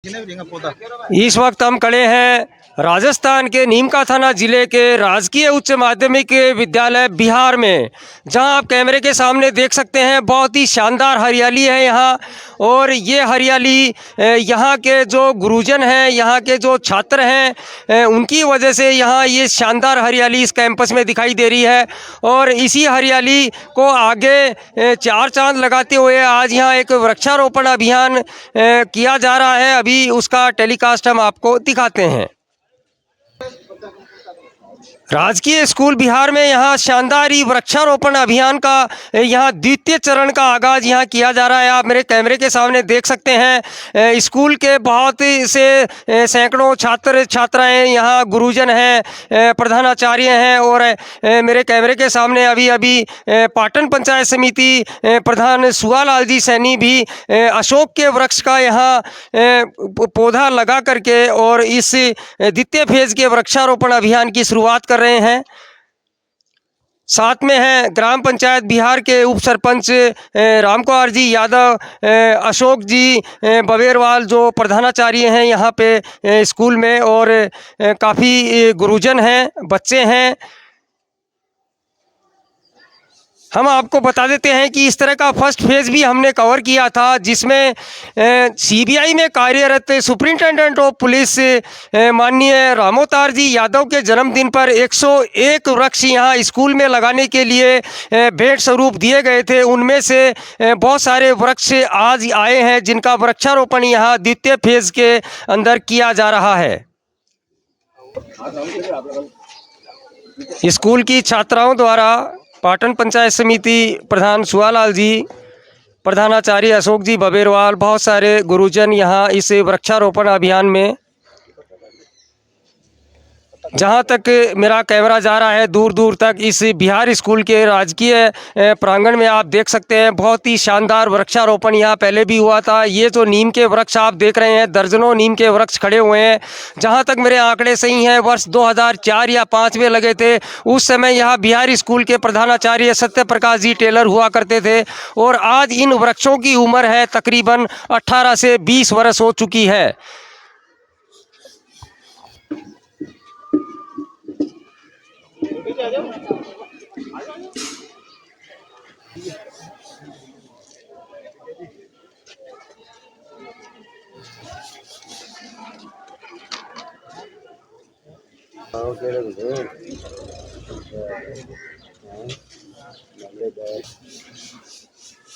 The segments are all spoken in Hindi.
इस वक्त हम खड़े हैं राजस्थान के नीमका थाना जिले के राजकीय उच्च माध्यमिक विद्यालय बिहार में, जहां आप कैमरे के सामने देख सकते हैं बहुत ही शानदार हरियाली है यहां। और ये हरियाली यहां के जो गुरुजन हैं, यहां के जो छात्र हैं, उनकी वजह से यहां ये शानदार हरियाली इस कैंपस में दिखाई दे रही है। और इसी हरियाली को आगे चार चांद लगाते हुए आज यहां एक वृक्षारोपण अभियान किया जा रहा है। अभी उसका टेलीकास्ट हम आपको दिखाते हैं। राजकीय स्कूल बिहार में यहाँ शानदार ही वृक्षारोपण अभियान का यहाँ द्वितीय चरण का आगाज़ यहाँ किया जा रहा है। आप मेरे कैमरे के सामने देख सकते हैं स्कूल के बहुत से सैकड़ों छात्र छात्राएं यहाँ गुरुजन हैं, प्रधानाचार्य हैं। और मेरे कैमरे के सामने अभी अभी पाटन पंचायत समिति प्रधान सुहालाल जी सैनी भी अशोक के वृक्ष का यहाँ पौधा लगा करके और इस द्वितीय फेज के वृक्षारोपण अभियान की शुरुआत कर रहे हैं। साथ में हैं ग्राम पंचायत बिहार के उप सरपंच राम कुमार जी यादव, अशोक जी बबेरवाल जो प्रधानाचार्य हैं यहाँ पे स्कूल में, और काफ़ी गुरुजन हैं, बच्चे हैं। हम आपको बता देते हैं कि इस तरह का फर्स्ट फेज़ भी हमने कवर किया था, जिसमें सीबीआई में कार्यरत सुप्रिंटेंडेंट ऑफ पुलिस माननीय रामोतार जी यादव के जन्मदिन पर 101 वृक्ष यहाँ स्कूल में लगाने के लिए भेंट स्वरूप दिए गए थे। उनमें से बहुत सारे वृक्ष आज आए हैं, जिनका वृक्षारोपण यहाँ द्वितीय फेज़ के अंदर किया जा रहा है। स्कूल की छात्राओं द्वारा पाटन पंचायत समिति प्रधान सुहालाल जी, प्रधानाचार्य अशोक जी बबेरवाल, बहुत सारे गुरुजन यहाँ इस वृक्षारोपण अभियान में, जहाँ तक मेरा कैमरा जा रहा है दूर दूर तक, इस बिहार स्कूल के राजकीय प्रांगण में आप देख सकते हैं बहुत ही शानदार वृक्षारोपण यहाँ पहले भी हुआ था। ये जो नीम के वृक्ष आप देख रहे हैं, दर्जनों नीम के वृक्ष खड़े हुए हैं। जहाँ तक मेरे आंकड़े सही हैं, वर्ष 2004 या 5 में लगे थे। उस समय यहाँ बिहार स्कूल के प्रधानाचार्य सत्य प्रकाश जी टेलर हुआ करते थे। और आज इन वृक्षों की उम्र है तकरीबन 18 से 20 वर्ष हो चुकी है।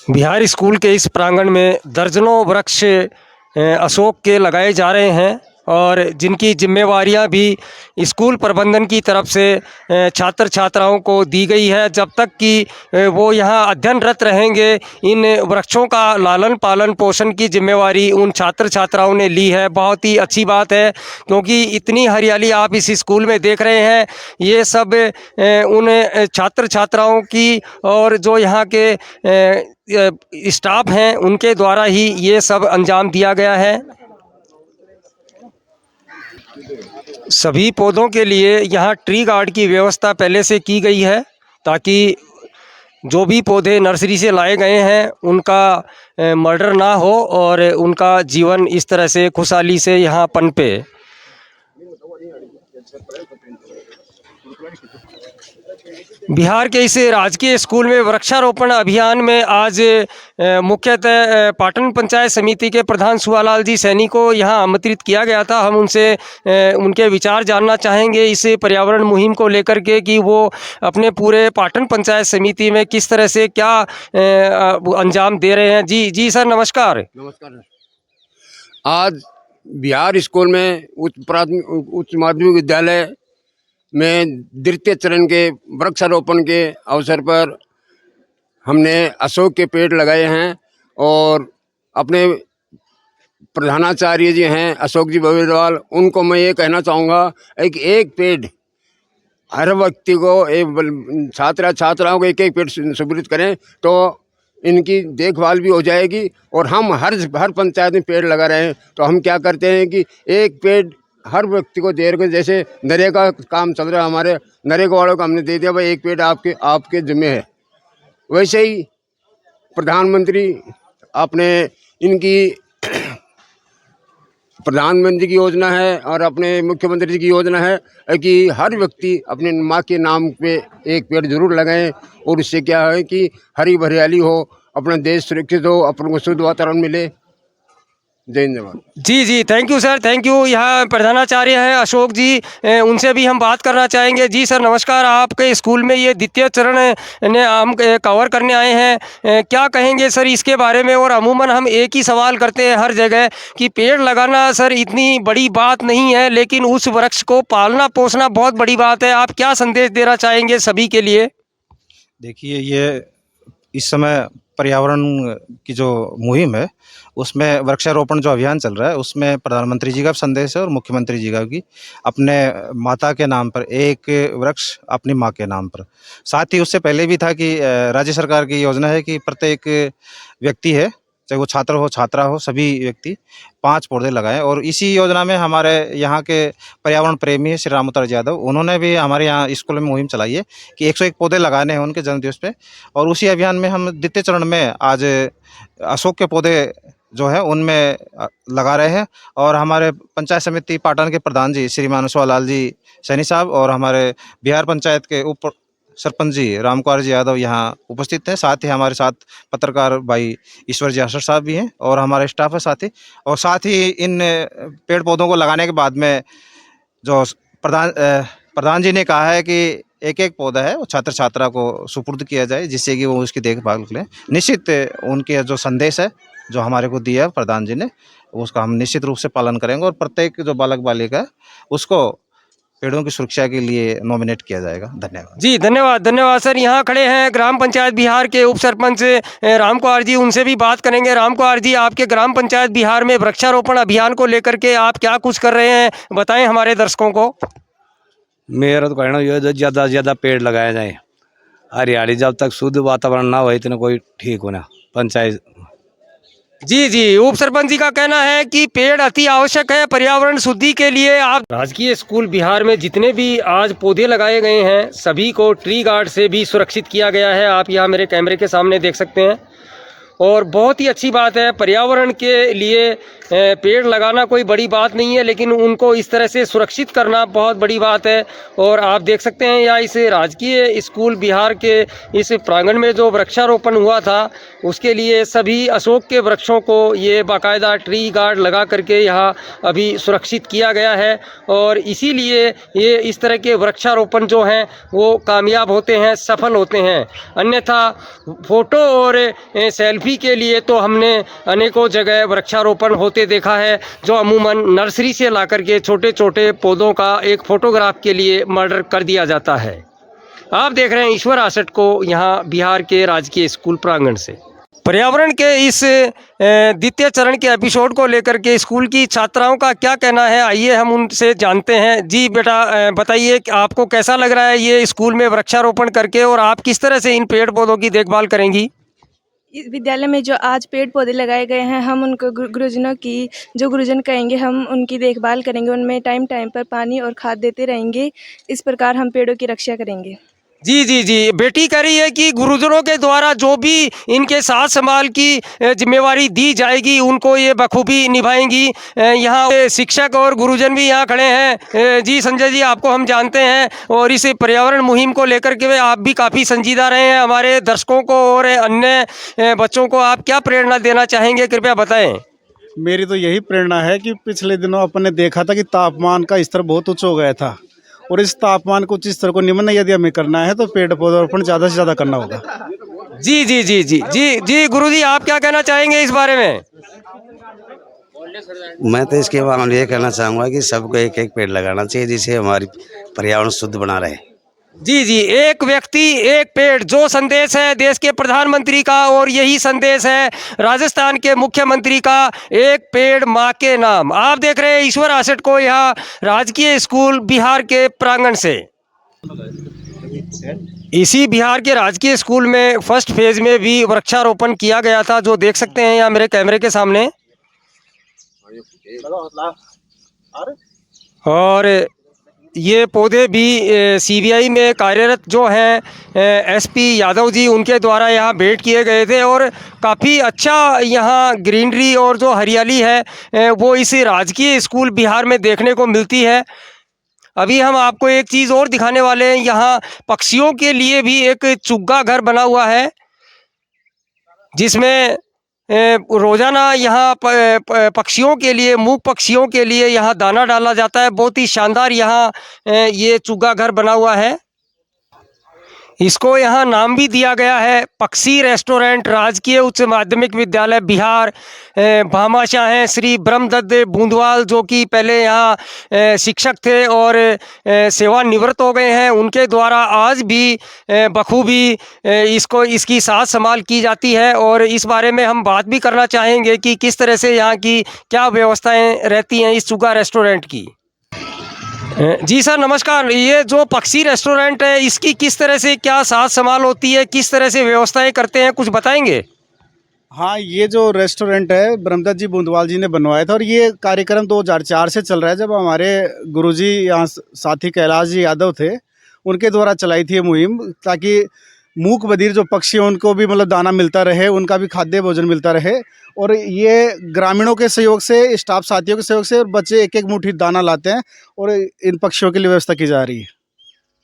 बिहार स्कूल के इस प्रांगण में दर्जनों वृक्ष अशोक के लगाए जा रहे हैं, और जिनकी जिम्मेवारियां भी स्कूल प्रबंधन की तरफ से छात्र छात्राओं को दी गई है। जब तक कि वो यहाँ अध्ययनरत रहेंगे, इन वृक्षों का लालन पालन पोषण की जिम्मेवारी उन छात्र छात्राओं ने ली है। बहुत ही अच्छी बात है, क्योंकि इतनी हरियाली आप इस स्कूल में देख रहे हैं, ये सब उन छात्र छात्राओं की और जो यहाँ के स्टाफ हैं उनके द्वारा ही ये सब अंजाम दिया गया है। सभी पौधों के लिए यहाँ ट्री गार्ड की व्यवस्था पहले से की गई है, ताकि जो भी पौधे नर्सरी से लाए गए हैं उनका मर्डर ना हो और उनका जीवन इस तरह से खुशहाली से यहाँ पनपे। बिहार के इस राजकीय स्कूल में वृक्षारोपण अभियान में आज मुख्यतः पाटन पंचायत समिति के प्रधान सुहालाल जी सैनी को यहाँ आमंत्रित किया गया था। हम उनसे उनके विचार जानना चाहेंगे इस पर्यावरण मुहिम को लेकर के, कि वो अपने पूरे पाटन पंचायत समिति में किस तरह से क्या अंजाम दे रहे हैं। जी सर, नमस्कार। नमस्कार। आज बिहार स्कूल में उच्च माध्यमिक विद्यालय में द्वितीय चरण के वृक्षारोपण के अवसर पर हमने अशोक के पेड़ लगाए हैं, और अपने प्रधानाचार्य जी हैं अशोक जी बबेरवाल, उनको मैं ये कहना चाहूँगा एक पेड़ हर व्यक्ति को, एक छात्राओं को एक पेड़ सुविधा करें तो इनकी देखभाल भी हो जाएगी। और हम हर पंचायत में पेड़ लगा रहे हैं, तो हम क्या करते हैं कि एक पेड़ हर व्यक्ति को दे रहे। जैसे नरेगा काम चल रहा है, हमारे नरेगा वालों को हमने दे दिया भाई एक पेड़ आपके जिम्मे है। वैसे ही प्रधानमंत्री अपने इनकी प्रधानमंत्री की योजना है और अपने मुख्यमंत्री जी की योजना है कि हर व्यक्ति अपने माँ के नाम पे एक पेड़ जरूर लगाएं, और इससे क्या है कि हरी भरियाली हो, अपना देश सुरक्षित हो, अपन को शुद्ध वातावरण मिले। जय हिंद, जय भारत। जी जी, thank you sir, thank you. यहाँ प्रधानाचार्य हैं अशोक जी, उनसे भी हम बात करना चाहेंगे। जी सर नमस्कार, आपके स्कूल में ये द्वितीय चरण ने हम कवर करने आए हैं, क्या कहेंगे सर इसके बारे में? और अमूमन हम एक ही सवाल करते हैं हर जगह कि पेड़ लगाना सर इतनी बड़ी बात नहीं है, लेकिन उस वृक्ष को पालना पोसना बहुत बड़ी बात है। आप क्या संदेश देना चाहेंगे सभी के लिए? देखिए, ये इस समय पर्यावरण की जो मुहिम है, उसमें वृक्षारोपण जो अभियान चल रहा है, उसमें प्रधानमंत्री जी का संदेश है और मुख्यमंत्री जी का भी, अपने माता के नाम पर एक वृक्ष, अपनी माँ के नाम पर। साथ ही उससे पहले भी था कि राज्य सरकार की योजना है कि प्रत्येक व्यक्ति है, चाहे वो छात्र हो छात्रा हो, सभी व्यक्ति 5 पौधे लगाएं। और इसी योजना में हमारे यहाँ के पर्यावरण प्रेमी है श्री रामोतर यादव, उन्होंने भी हमारे यहाँ स्कूल में मुहिम चलाई है कि 101 पौधे लगाने हैं उनके जन्मदिवस पे। और उसी अभियान में हम द्वितीय चरण में आज अशोक के पौधे जो है उनमें लगा रहे हैं। और हमारे पंचायत समिति पाटन के प्रधान जी श्री मानसवा लाल जी सैनी साहब और हमारे बिहार पंचायत के उप सरपंच जी राम कुमार जी यादव यहाँ उपस्थित हैं। साथ ही हमारे साथ पत्रकार भाई ईश्वर जी आसर साहब भी हैं और हमारे स्टाफ है साथी। और साथ ही इन पेड़ पौधों को लगाने के बाद में जो प्रधान जी ने कहा है कि एक एक पौधा है वो छात्र छात्रा को सुपुर्द किया जाए, जिससे कि वो उसकी देखभाल करें। निश्चित उनके जो संदेश है जो हमारे को दिया प्रधान जी ने, उसका हम निश्चित रूप से पालन करेंगे और प्रत्येक जो बालक बालिका है उसको पेड़ों की सुरक्षा के लिए नॉमिनेट किया जाएगा। धन्यवाद जी, धन्यवाद धन्यवाद सर। यहाँ खड़े हैं ग्राम पंचायत बिहार के उप सरपंच राम कुमार जी, उनसे भी बात करेंगे। राम कुमार जी, आपके ग्राम पंचायत बिहार में वृक्षारोपण अभियान को लेकर के आप क्या कुछ कर रहे हैं, बताएं हमारे दर्शकों को। मेरा तो कहना ये है ज़्यादा से ज़्यादा पेड़ लगाया जाए। हरियाली जब तक शुद्ध वातावरण ना हो इतना कोई ठीक होना पंचायत। जी जी, उप सरपंच जी का कहना है कि पेड़ अति आवश्यक है पर्यावरण शुद्धि के लिए। आप राजकीय स्कूल बिहार में जितने भी आज पौधे लगाए गए हैं सभी को ट्री गार्ड से भी सुरक्षित किया गया है। आप यहाँ मेरे कैमरे के सामने देख सकते हैं और बहुत ही अच्छी बात है। पर्यावरण के लिए पेड़ लगाना कोई बड़ी बात नहीं है, लेकिन उनको इस तरह से सुरक्षित करना बहुत बड़ी बात है। और आप देख सकते हैं यहाँ इस राजकीय स्कूल बिहार के इस प्रांगण में जो वृक्षारोपण हुआ था उसके लिए सभी अशोक के वृक्षों को ये बाकायदा ट्री गार्ड लगा करके यहाँ अभी सुरक्षित किया गया है। और इसीलिए ये इस तरह के वृक्षारोपण जो हैं वो कामयाब होते हैं, सफल होते हैं। अन्यथा फ़ोटो और सेल्फी के लिए तो हमने अनेकों जगह वृक्षारोपण होते देखा है, जो अमूमन नर्सरी से ला करके छोटे छोटे पौधों का एक फ़ोटोग्राफ के लिए मर्डर कर दिया जाता है। आप देख रहे हैं ईश्वर आसट को यहाँ बिहार के राजकीय स्कूल प्रांगण से। पर्यावरण के इस द्वितीय चरण के एपिसोड को लेकर के स्कूल की छात्राओं का क्या कहना है, आइए हम उनसे जानते हैं। जी बेटा, बताइए कि आपको कैसा लग रहा है ये स्कूल में वृक्षारोपण करके, और आप किस तरह से इन पेड़ पौधों की देखभाल करेंगी? इस विद्यालय में जो आज पेड़ पौधे लगाए गए हैं, हम उनको गुरुजनों की जो गुरुजन कहेंगे हम उनकी देखभाल करेंगे, उनमें टाइम टाइम पर पानी और खाद देते रहेंगे। इस प्रकार हम पेड़ों की रक्षा करेंगे। जी जी जी, बेटी कह रही है कि गुरुजनों के द्वारा जो भी इनके साथ संभाल की जिम्मेवारी दी जाएगी उनको ये बखूबी निभाएंगी। यहाँ शिक्षक और गुरुजन भी यहाँ खड़े हैं। जी संजय जी, आपको हम जानते हैं और इस पर्यावरण मुहिम को लेकर के आप भी काफ़ी संजीदा रहे हैं। हमारे दर्शकों को और अन्य बच्चों को आप क्या प्रेरणा देना चाहेंगे, कृपया बताएं। मेरी तो यही प्रेरणा है कि पिछले दिनों अपन ने देखा था कि तापमान का स्तर बहुत उच्च हो गया था, और इस तापमान को उच्च स्तर को निम्न यदि हमें करना है तो पेड़ पौधारोपण ज़्यादा से ज़्यादा करना होगा। जी जी जी जी जी जी, गुरुजी आप क्या कहना चाहेंगे इस बारे में? मैं तो इसके बारे में ये कहना चाहूँगा कि सबको एक एक पेड़ लगाना चाहिए, जिससे हमारी पर्यावरण शुद्ध बना रहे। जी जी, एक व्यक्ति एक पेड़, जो संदेश है देश के प्रधानमंत्री का और यही संदेश है राजस्थान के मुख्यमंत्री का, एक पेड़ माँ के नाम। आप देख रहे हैं ईश्वर आसट को यहाँ राजकीय स्कूल बिहार के प्रांगण से। इसी बिहार के राजकीय स्कूल में फर्स्ट फेज में भी वृक्षारोपण किया गया था, जो देख सकते हैं यहाँ मेरे कैमरे के सामने। और ये पौधे भी सीबीआई में कार्यरत जो हैं एसपी यादव जी, उनके द्वारा यहाँ भेंट किए गए थे और काफ़ी अच्छा यहाँ ग्रीनरी और जो हरियाली है वो इस राजकीय स्कूल बिहार में देखने को मिलती है। अभी हम आपको एक चीज़ और दिखाने वाले हैं। यहाँ पक्षियों के लिए भी एक चुग्गा घर बना हुआ है, जिसमें रोज़ाना यहाँ पक्षियों के लिए, मूक पक्षियों के लिए यहाँ दाना डाला जाता है। बहुत ही शानदार यहाँ ये चुग्गा घर बना हुआ है। इसको यहाँ नाम भी दिया गया है पक्षी रेस्टोरेंट, राजकीय उच्च माध्यमिक विद्यालय बिहार। भामाशाह हैं श्री ब्रह्मदत्त बूंदवाल, जो कि पहले यहाँ शिक्षक थे और सेवानिवृत्त हो गए हैं। उनके द्वारा आज भी बखूबी इसकी साथ संभाल की जाती है और इस बारे में हम बात भी करना चाहेंगे कि किस तरह से यहाँ की क्या व्यवस्थाएं रहती हैं इस चुग्गा रेस्टोरेंट की। जी सर नमस्कार। ये जो पक्षी रेस्टोरेंट है, इसकी किस तरह से क्या साथ संभाल होती है, किस तरह से व्यवस्थाएं करते हैं, कुछ बताएंगे? हाँ, ये जो रेस्टोरेंट है ब्रह्मदत्त जी बूंदवाल जी ने बनवाया था और ये कार्यक्रम 2004 से चल रहा है। जब हमारे गुरुजी यहाँ साथी कैलाश जी यादव थे, उनके द्वारा चलाई थी ये मुहिम, ताकि मूक बधिर जो पक्षी हैं उनको भी मतलब दाना मिलता रहे, उनका भी खाद्य भोजन मिलता रहे। और ये ग्रामीणों के सहयोग से, स्टाफ साथियों के सहयोग से, और बच्चे एक एक मुट्ठी दाना लाते हैं और इन पक्षियों के लिए व्यवस्था की जा रही है।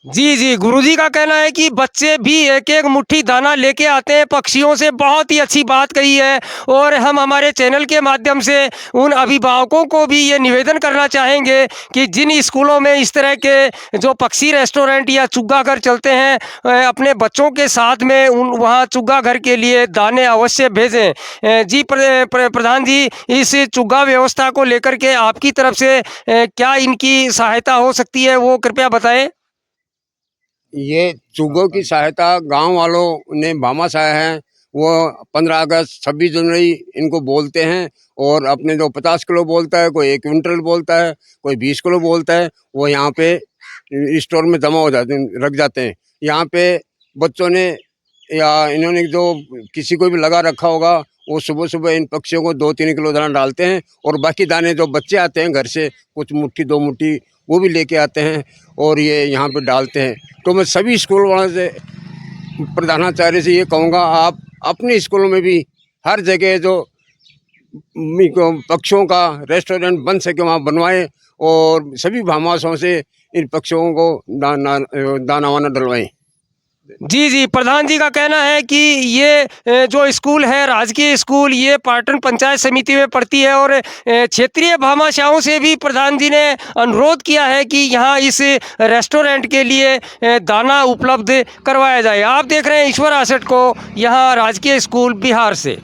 जी, गुरुजी का कहना है कि बच्चे भी एक एक मुट्ठी दाना लेके आते हैं पक्षियों से। बहुत ही अच्छी बात कही है और हम हमारे चैनल के माध्यम से उन अभिभावकों को भी ये निवेदन करना चाहेंगे कि जिन स्कूलों में इस तरह के जो पक्षी रेस्टोरेंट या चुग्गा घर चलते हैं, अपने बच्चों के साथ में वहाँ चुग्गा घर के लिए दाने अवश्य भेजें। जी प्रधान जी, इस चुग्गा व्यवस्था को लेकर के आपकी तरफ से क्या इनकी सहायता हो सकती है, वो कृपया बताएं। ये चुग्गों की सहायता गांव वालों ने भामाशाह हैं, वो 15 अगस्त 26 जनवरी इनको बोलते हैं और अपने जो 50 किलो बोलता है, कोई 1 क्विंटल बोलता है, कोई 20 किलो बोलता है, वो यहाँ पे स्टोर में जमा हो जाते हैं, रख जाते हैं। यहाँ पे बच्चों ने या इन्होंने जो किसी को भी लगा रखा होगा, वो सुबह सुबह इन पक्षियों को 2-3 किलो दाना डालते हैं और बाकी दाने जो बच्चे आते हैं घर से, कुछ मुट्ठी 2 मुट्ठी वो भी लेके आते हैं और ये यहाँ पे डालते हैं। तो मैं सभी स्कूल वालों से, प्रधानाचार्य से ये कहूँगा, आप अपने स्कूलों में भी हर जगह जो पक्षियों का रेस्टोरेंट बन सके वहाँ बनवाएं और सभी भामाशाहों से इन पक्षियों को दाना वाना डलवाएं। जी, प्रधान जी का कहना है कि ये जो स्कूल है राजकीय स्कूल, ये पाटन पंचायत समिति में पड़ती है और क्षेत्रीय भामाशाहों से भी प्रधान जी ने अनुरोध किया है कि यहाँ इस रेस्टोरेंट के लिए दाना उपलब्ध करवाया जाए। आप देख रहे हैं ईश्वर आसेट को, यहाँ राजकीय स्कूल बिहार से।